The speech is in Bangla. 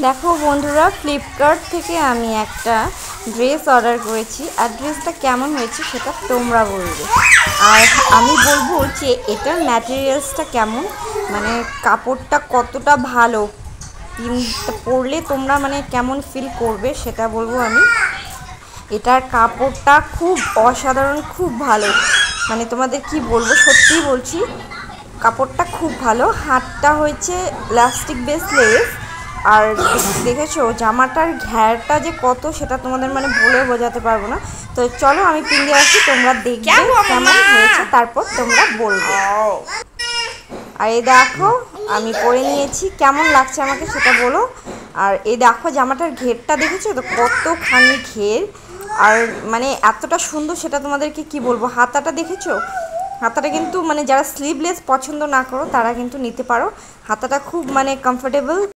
দেখো বন্ধুরা, ফ্লিপকার্ট থেকে আমি একটা ড্রেস অর্ডার করেছি। আর ড্রেসটা কেমন হয়েছে সেটা তোমরা বলবে। আর আমি বলবো যে এটার ম্যাটেরিয়ালসটা কেমন, মানে কাপড়টা কতটা ভালো, পরলে তোমরা মানে কেমন ফিল করবে সেটা বলবো আমি। এটার কাপড়টা খুব অসাধারণ, খুব ভালো, মানে তোমাদের কি বলবো, সত্যিই বলছি কাপড়টা খুব ভালো। হাতটা হয়েছে ইলাস্টিক বেস লেস। আর দেখেছো জামাটার ঘেরটা যে কত, সেটা তোমাদের মানে বলে বোঝাতে পারবো না। তো চলো আমি পিন্ডে আসি, তোমরা দেখবে কেমন হয়েছে, তারপর তোমরা বলবে। আর এই দেখো আমি পরে নিয়েছি, কেমন লাগছে আমাকে সেটা বলো। আর এই দেখো জামাটার ঘেরটা দেখেছো তো, কতখানি ঘের, আর মানে এতটা সুন্দর সেটা তোমাদেরকে কি বলবো। হাতাটা দেখেছো, হাতাটা কিন্তু মানে যারা স্লিভলেস পছন্দ না করো তারা কিন্তু নিতে পারো। হাতাটা খুব মানে কমফোর্টেবল।